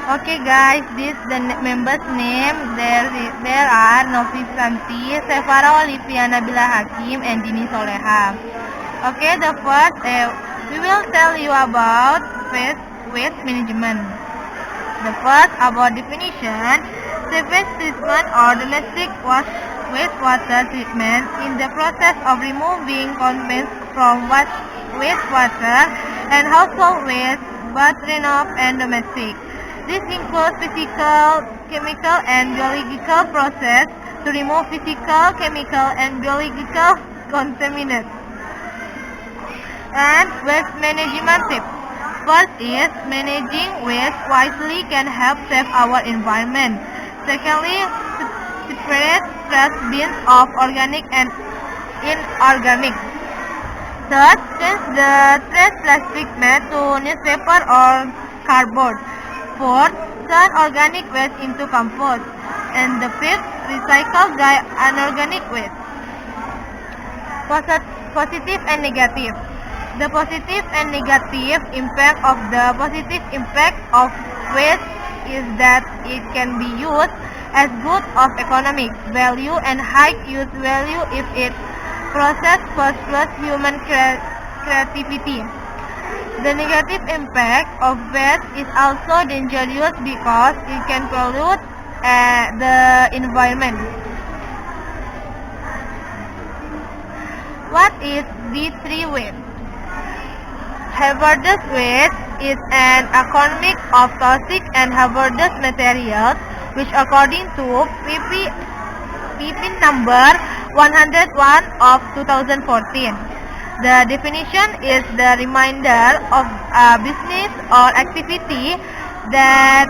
Okay guys, this the members name. There are Novi Santi, Sefara Olivia Nabila Hakim, and Dini Soleha. Okay, the first we will tell you about waste management. The first about definition, sewage treatment or domestic wastewater treatment in the process of removing contaminants from wastewater and household waste, both runoff and domestic. This includes physical, chemical, and biological process to remove physical, chemical, and biological contaminants. And waste management tips. First is managing waste wisely can help save our environment. Secondly, separate trash bins of organic and inorganic. Third, change the trash plastic mat to newspaper or cardboard. Fourth, turn organic waste into compost. And the fifth, recycle dry unorganic waste. Positive and negative. The positive and negative impact of waste is that it can be used as good of economic value and high use value if it processed first plus human creativity. The negative impact of waste is also dangerous because it can pollute the environment. What is B3 waste? Hazardous waste is an acronym of toxic and hazardous materials which according to PP number 101 of 2014. The definition is the reminder of a business or activity that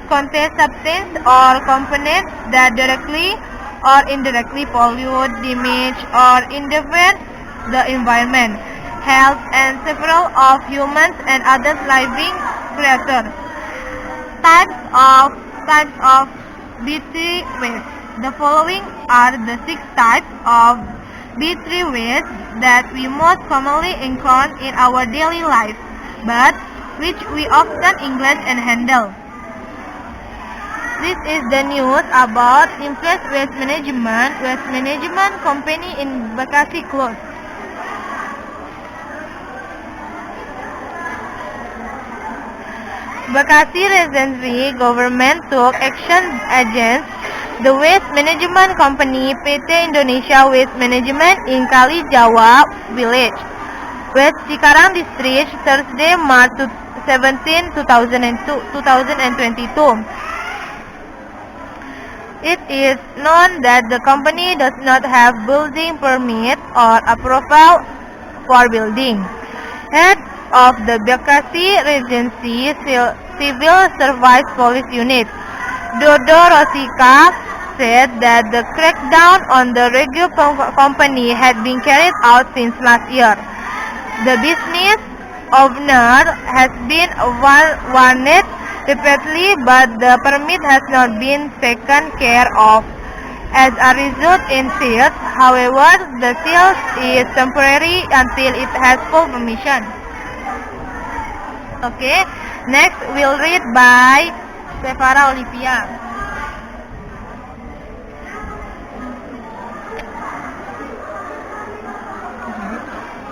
contains substance or components that directly or indirectly pollute, damage, or interfere the environment, health, and several of humans and other living creatures. Types of B3 waste. The following are the 6 types of B3 waste that we most commonly encounter in our daily life, but which we often neglect and handle. This is the news about Impress Waste Management Company in Bekasi closed. Bekasi Regency government took action against the Waste Management Company PT Indonesia Waste Management in Kali Jawa Village, West Cikarang District, Thursday, March 17, 2022. It is known that the company does not have building permit or approval for building. Head of the Bekasi Regency Civil Service Police Unit, Dodo Rosika, said that the crackdown on the Regio company had been carried out since last year. The business owner has been warned repeatedly, but the permit has not been taken care of. As a result, in sales, however, the sales is temporary until it has full permission. Okay, next we'll read by Sefara Olivia.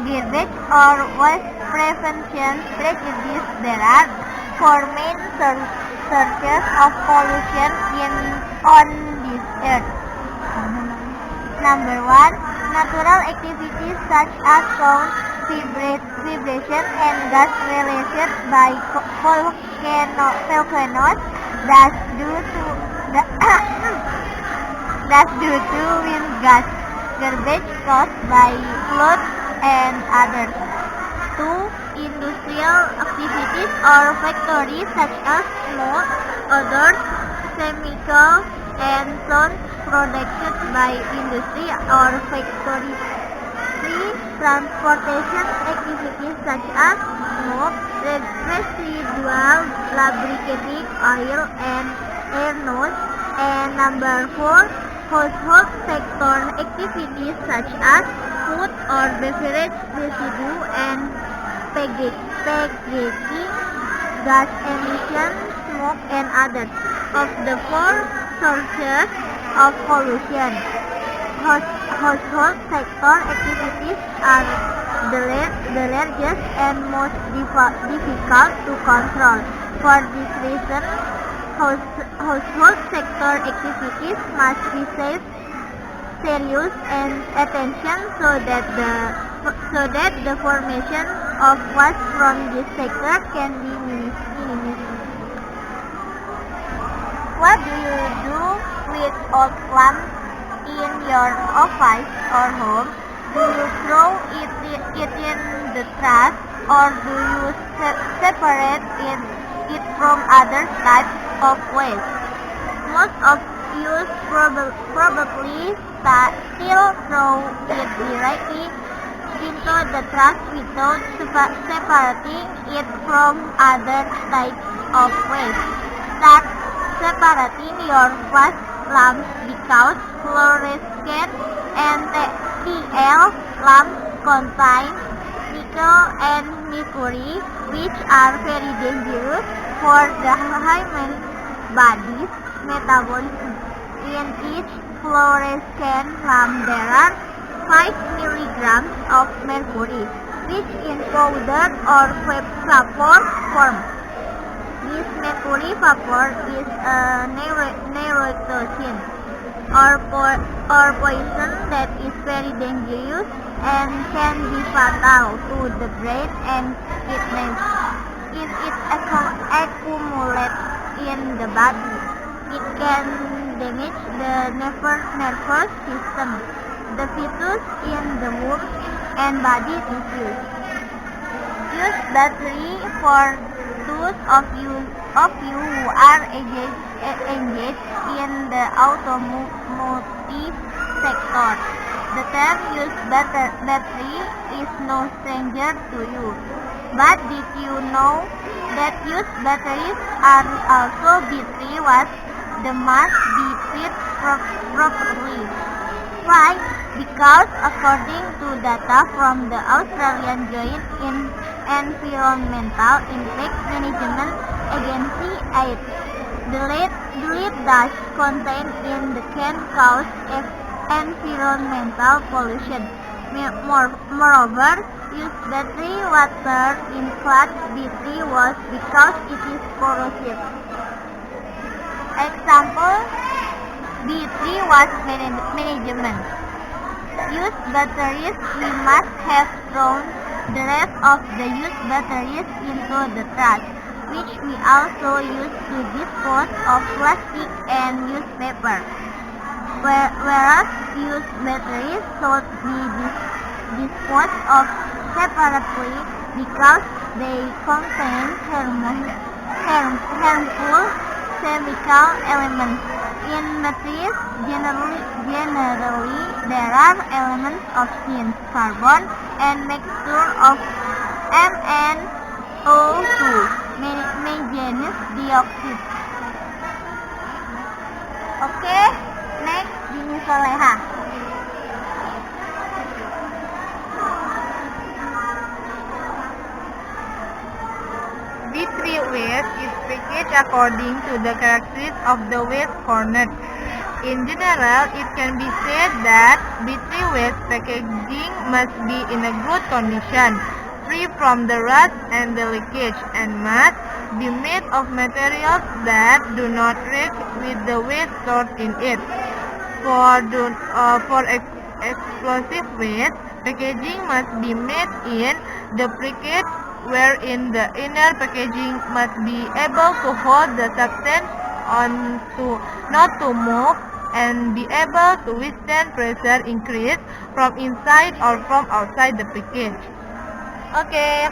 Garbage or waste prevention strategies. There are 4 main sources of pollution on this earth. Number 1, natural activities such as sound, vibration, and gas released by volcanoes that's due to wind gas. Garbage caused by floods and others. 2. Industrial activities or factories such as smoke, odors, chemicals, and sound produced by industry or factories. 3. Transportation activities such as smoke, residual lubricating oil, and air noise. And number 4. Household sector activities such as food or beverage residue and packaging. gas emission, smoke, and others. Of the four sources of pollution, household sector activities are the largest and most difficult to control. For this reason, household sector activities must be serious and attention so that the formation of waste from this sector can be minimized. What do you do with old lamps in your office or home? Do you throw it in the trash, or do you separate it from other types of waste? Most of you probably still throw it directly into the trash without separating it from other types of waste. Start separating your flash lamps because fluorescent and TL lamps contain nickel and mercury, which are very dangerous for the human body's metabolism. In each fluorescent lamp there are 5 milligrams of mercury, which in powder or vapor form. This mercury vapor is a neurotoxin or poison that is very dangerous and can be fatal to the brain and kidneys. If it accumulates in the body, it can damage the nervous system, the fetus in the womb, and body tissues. Use battery for those of you who are engaged in the automotive sector. The term use battery is no stranger to you. But did you know that used batteries are also B3 watts? They must be fit properly. Why? Because according to data from the Australian Joint Environmental Impact Management Agency (AIP), the lead dust contained in the can cause environmental pollution. Moreover, use battery water in class B3 was because it is corrosive. Example: B3 waste management. Used batteries, we must have thrown the rest of the used batteries into the trash, which we also use to dispose of plastic and newspaper. Whereas used batteries should be disposed of separately because they contain harmful chemical elements. In batteries, generally there are elements of zinc, carbon, and mixture of MnO2, manganese dioxide. Okay, next, Dini Soleha. B3 waste is packaged according to the characteristics of the waste cornet. In general, it can be said that B3 waste packaging must be in a good condition, free from the rust and the leakage, and must be made of materials that do not react with the waste stored in it. For explosive waste, packaging must be made in the briquette, wherein the inner packaging must be able to hold the substance not to move, and be able to withstand pressure increase from inside or from outside the package. Okay.